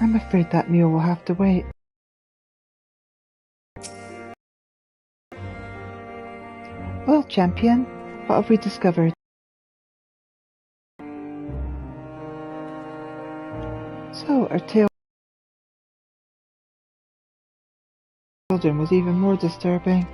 I'm afraid that meal will have to wait. Well, champion, what have we discovered? So, our tale of children was even more disturbing.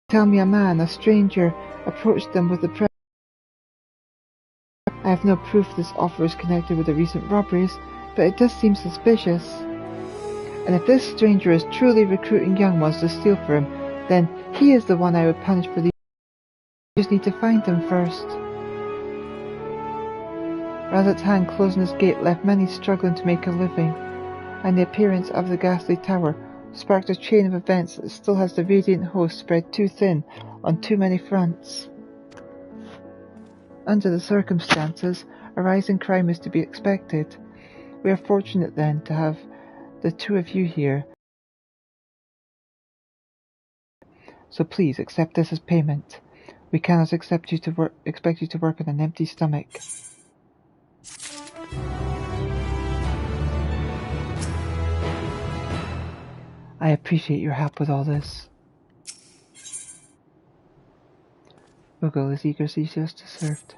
Tell me a man, a stranger, approached them with the present. I have no proof this offer is connected with the recent robberies, but it does seem suspicious. And if this stranger is truly recruiting young ones to steal for him, then he is the one I would punish for these. I just need to find him first. Razat's hand closing his gate left many struggling to make a living, and the appearance of the ghastly tower sparked a chain of events that still has the radiant host spread too thin on too many fronts. Under the circumstances, a rise in crime is to be expected. We are fortunate then to have the two of you here. So please accept this as payment. We cannot expect you to work on an empty stomach. I appreciate your help with all this. Ugo is eager to see justice served.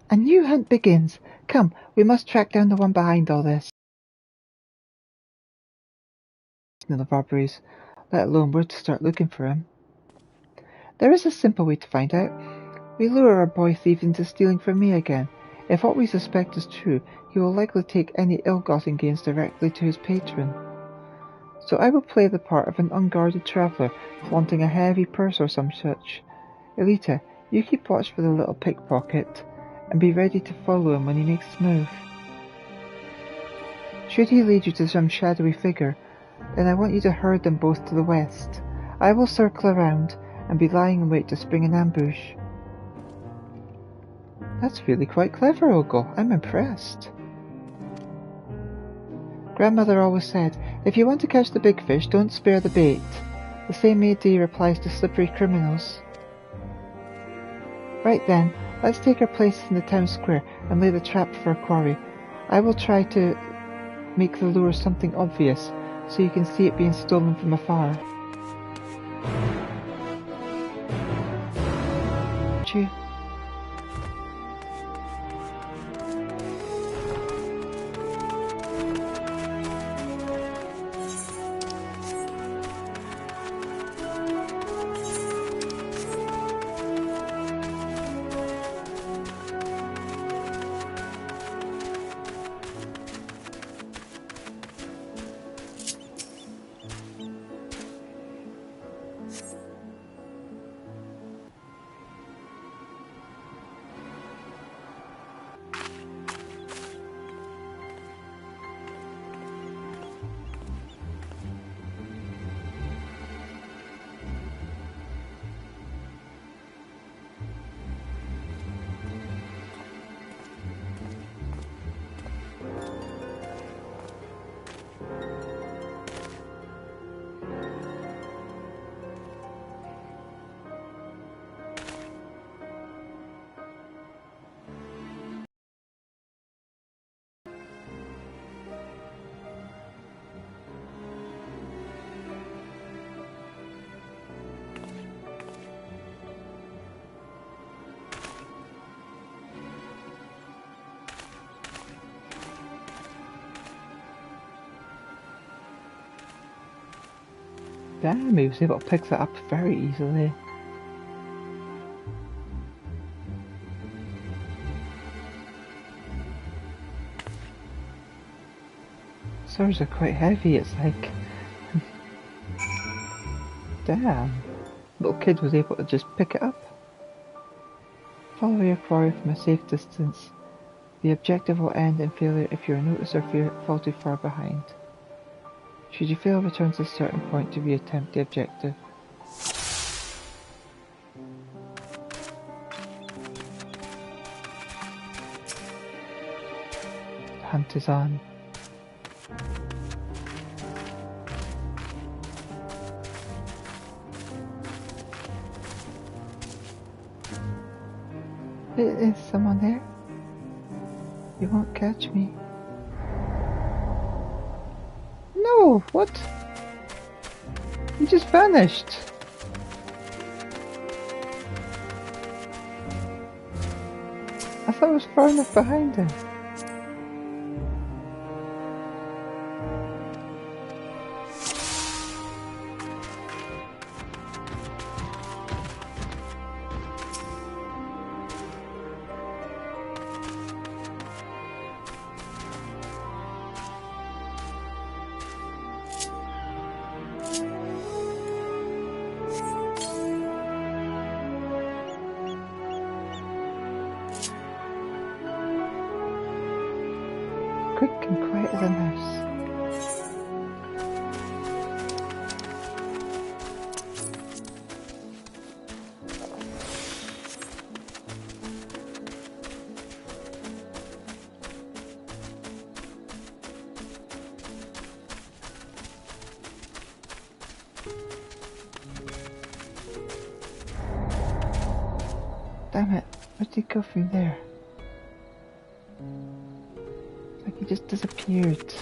A new hunt begins. Come, we must track down the one behind all this. The robberies, let alone where to start looking for him. There is a simple way to find out. We lure our boy thief into stealing from me again. If what we suspect is true, he will likely take any ill-gotten gains directly to his patron. So I will play the part of an unguarded traveller, flaunting a heavy purse or some such. Elita, you keep watch for the little pickpocket, and be ready to follow him when he makes his move. Should he lead you to some shadowy figure, then I want you to herd them both to the west. I will circle around and be lying in wait to spring an ambush. That's really quite clever, Ogle. I'm impressed. Grandmother always said, if you want to catch the big fish, don't spare the bait. The same idea applies to slippery criminals. Right then, let's take our places in the town square and lay the trap for a quarry. I will try to make the lure something obvious, so you can see it being stolen from afar. Chew. Damn, he was able to pick that up very easily. Swords are quite heavy, it's like... Damn. Little kid was able to just pick it up. Follow your quarry from a safe distance. The objective will end in failure if you are noticed or fall too far behind. Should you fail, return to a certain point to reattempt the objective. The hunt is on. Is someone there? You won't catch me. Oh, what? He just vanished. I thought I was far enough behind him. Quick and quiet as a mouse. Damn it, where'd he go from there? It's like he just disappeared.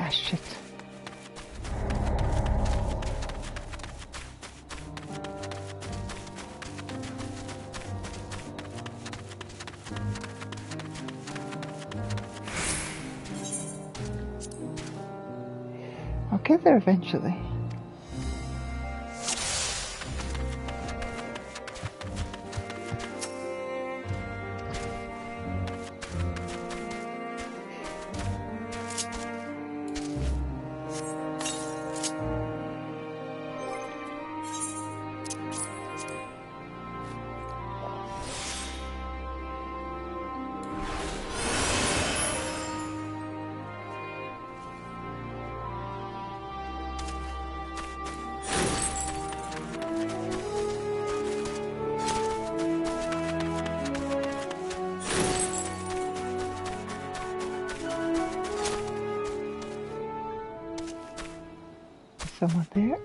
Ah, shit. I'll get there eventually. Someone there?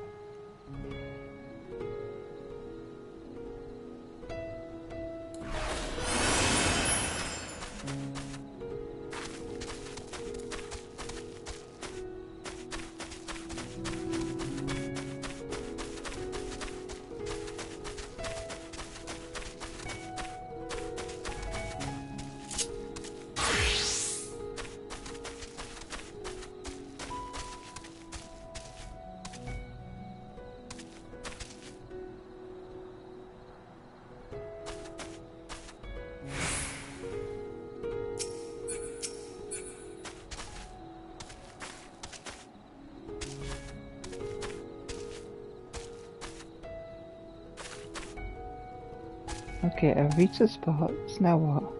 Okay, I've reached the spot. So now what?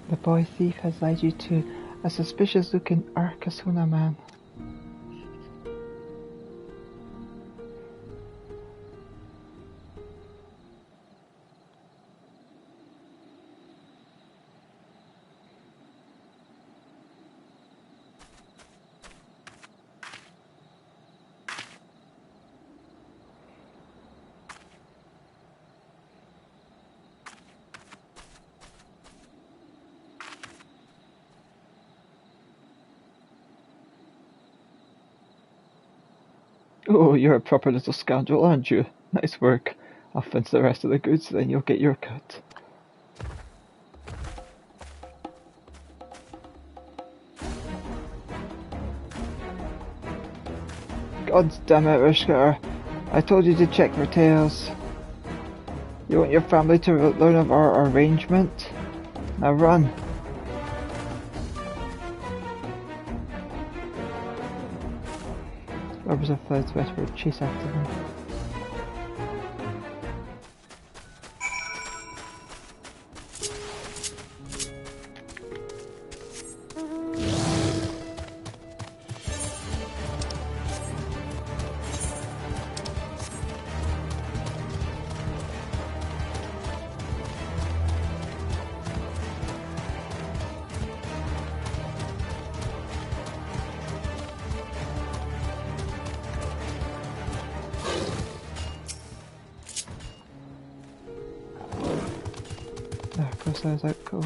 The boy thief has led you to A suspicious-looking Arcasona man. Oh, you're a proper little scoundrel, aren't you? Nice work. I'll fence the rest of the goods, then you'll get your cut. God damn it, Rishkar. I told you to check for tails. You want your family to learn of our arrangement? Now run. Robbers have fled westward, chase after them. There goes out cold.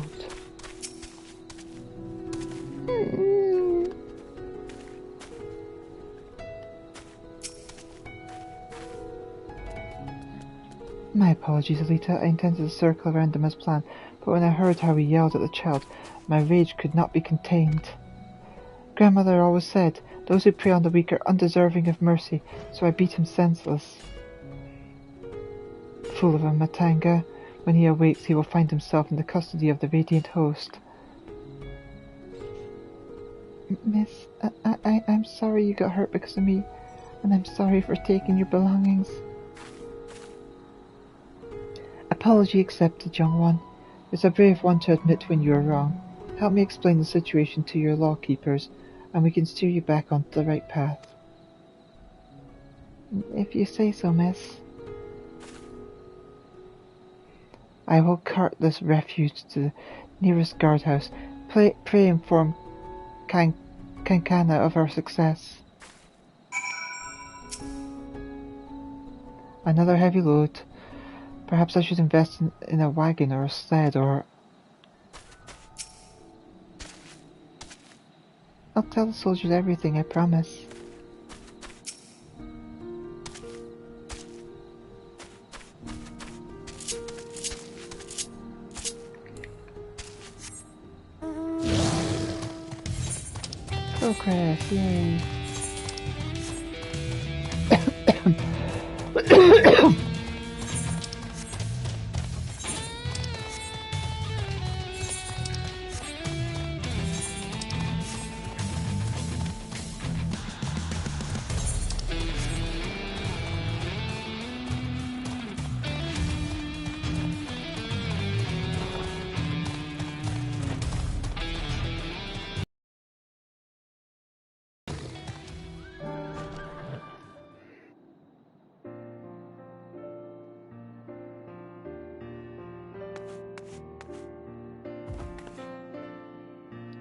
My apologies, Elita. I intended to circle around them as planned, but when I heard how he yelled at the child, my rage could not be contained. Grandmother always said, those who prey on the weak are undeserving of mercy, so I beat him senseless. Fool of a Matanga. When he awakes, he will find himself in the custody of the Radiant Host. Miss, I'm sorry you got hurt because of me, and I'm sorry for taking your belongings. Apology accepted, young one. It's a brave one to admit when you are wrong. Help me explain the situation to your lawkeepers, and we can steer you back onto the right path. If you say so, miss. I will cart this refuge to the nearest guardhouse, pray and inform Kankana of our success. Another heavy load. Perhaps I should invest in a wagon or a sled or... I'll tell the soldiers everything, I promise. Progress, yay.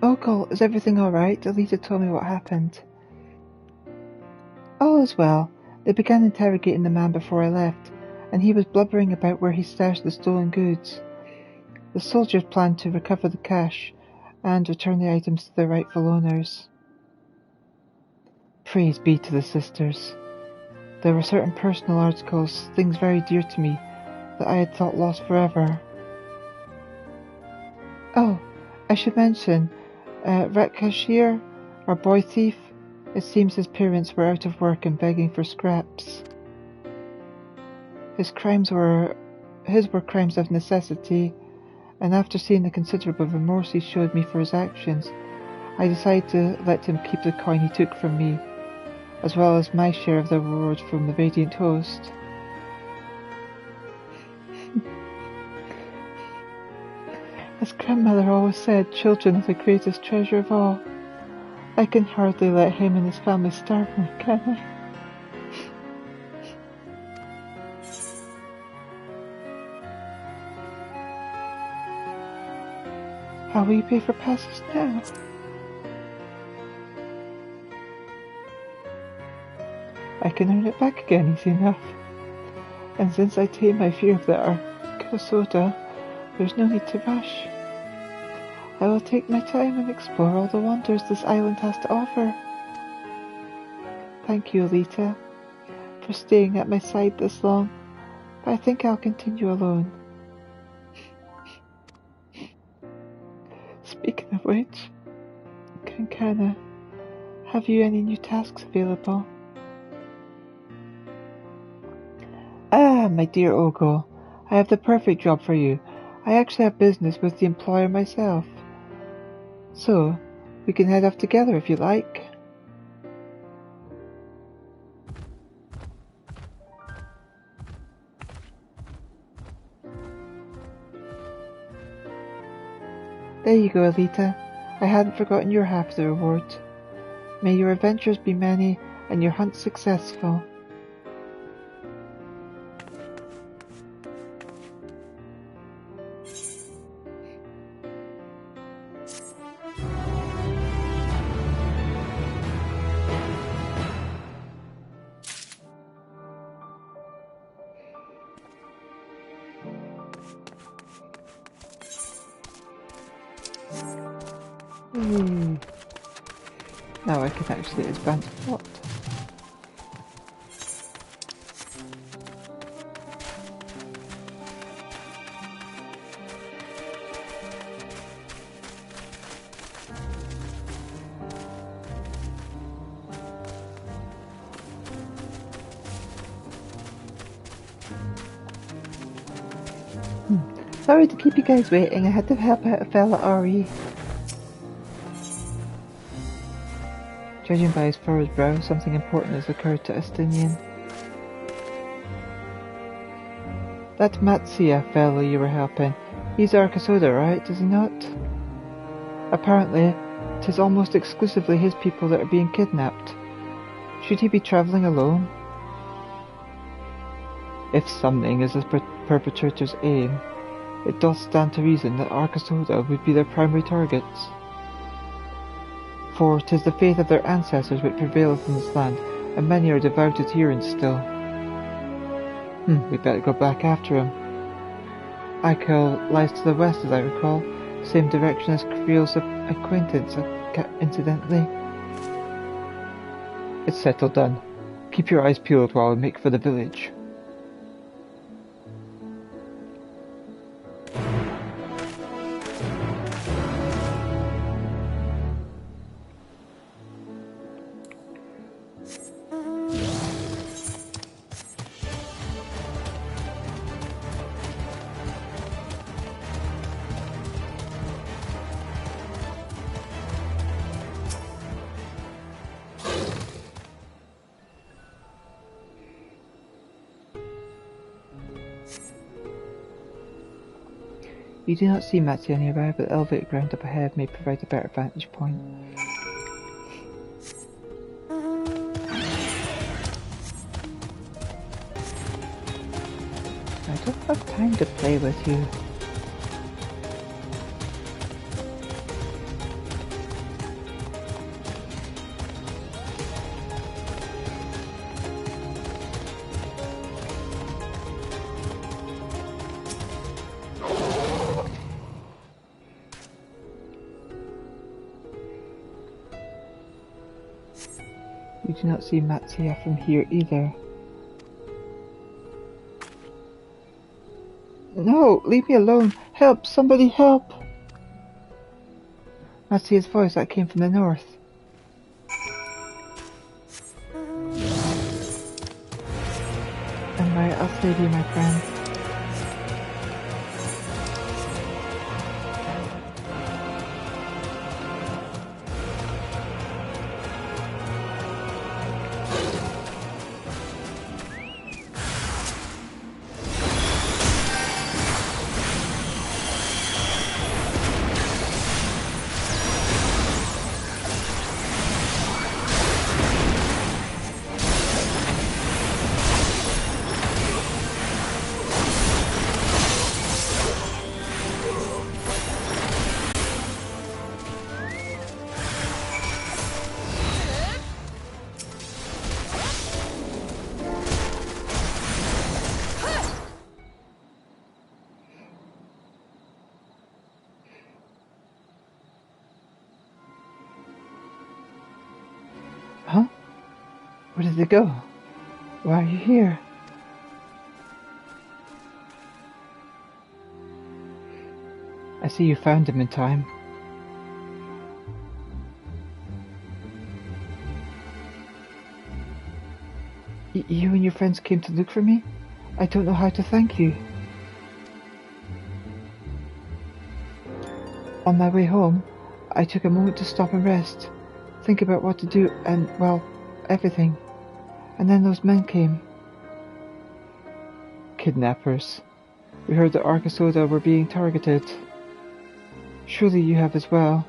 Uncle, is everything alright? Elita told me what happened. All is well. They began interrogating the man before I left, and he was blubbering about where he stashed the stolen goods. The soldiers planned to recover the cash and return the items to their rightful owners. Praise be to the sisters. There were certain personal articles, things very dear to me, that I had thought lost forever. Oh, I should mention, Ratkashir, our boy thief, it seems his parents were out of work and begging for scraps. His were crimes of necessity, and after seeing the considerable remorse he showed me for his actions, I decided to let him keep the coin he took from me, as well as my share of the reward from the Radiant Host. As grandmother always said, children are the greatest treasure of all. I can hardly let him and his family starve now, can I? How will you pay for passage now? I can earn it back again easy enough. And since I tame my fear of the Arcosoda, there's no need to rush. I will take my time and explore all the wonders this island has to offer. Thank you, Elita, for staying at my side this long, but I think I'll continue alone. Speaking of which, Kankana, have you any new tasks available? Ah, my dear Ogo, I have the perfect job for you. I actually have business with the employer myself. So, we can head off together if you like. There you go, Elita. I hadn't forgotten your half of the reward. May your adventures be many and your hunt successful. Now I can actually advance the plot. Sorry to keep you guys waiting, I had to help out a fella RE. Judging by his furrowed brow, something important has occurred to Estinian. That Matsia fellow you were helping, he's Arcasoda, right, is he not? Apparently, 'tis almost exclusively his people that are being kidnapped. Should he be travelling alone? If summoning is the perpetrator's aim, it doth stand to reason that Arcasoda would be their primary targets. For 'tis the faith of their ancestors which prevaileth in this land, and many are devout adherents still. We better go back after him. Ikel lies to the west, as I recall, same direction as Creel's acquaintance, incidentally. It's settled then. Keep your eyes peeled while we make for the village. You do not see Matsia nearby, but the elevated ground up ahead may provide a better vantage point. I don't have time to play with you. You do not see Matsuya from here either. No! Leave me alone! Help! Somebody help! Matsuya's voice, that came from the north. I'm right, I'll save you, my friend. Where did they go? Why are you here? I see you found him in time. You and your friends came to look for me? I don't know how to thank you. On my way home, I took a moment to stop and rest, think about what to do and, well, everything. And then those men came. Kidnappers. We heard that Arcasoda were being targeted. Surely you have as well.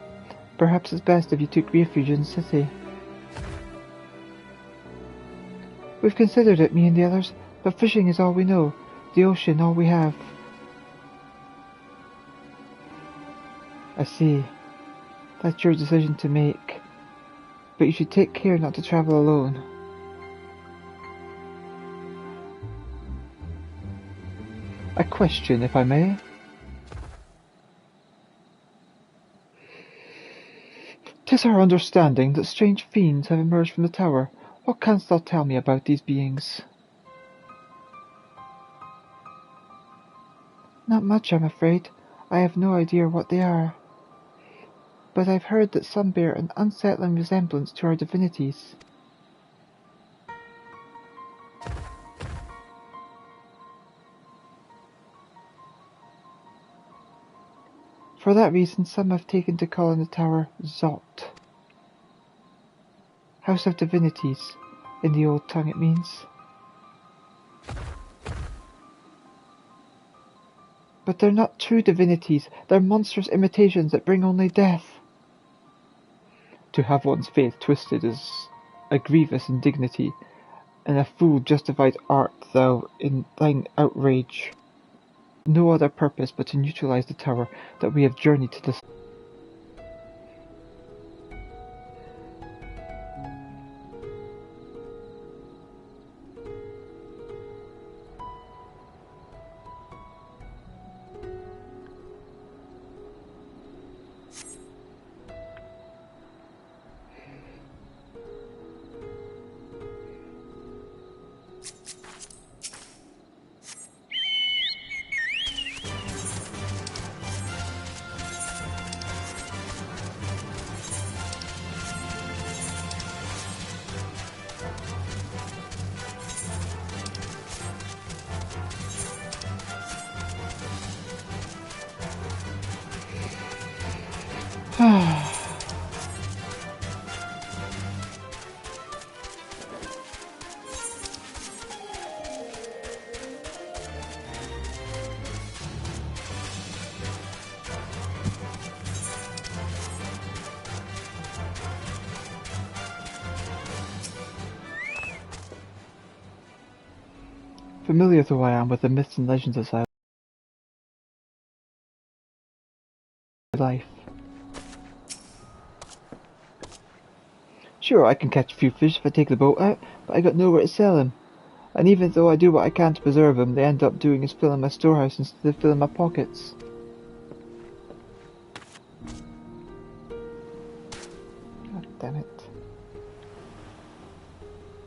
Perhaps it's best if you took refuge in the city. We've considered it, me and the others, but fishing is all we know, the ocean all we have. I see. That's your decision to make. But you should take care not to travel alone. A question, if I may. 'Tis our understanding that strange fiends have emerged from the tower. What canst thou tell me about these beings? Not much, I'm afraid. I have no idea what they are. But I've heard that some bear an unsettling resemblance to our divinities. For that reason, some have taken to calling the tower Zot. House of Divinities, in the old tongue it means. But they're not true divinities, they're monstrous imitations that bring only death. To have one's faith twisted is a grievous indignity, and a fool justified art thou in thine outrage. No other purpose but to neutralize the tower that we have journeyed to this. Familiar though I am with the myths and legends of my life. Sure, I can catch a few fish if I take the boat out, but I got nowhere to sell them. And even though I do what I can to preserve them, they end up doing is filling my storehouse instead of filling my pockets. God damn it.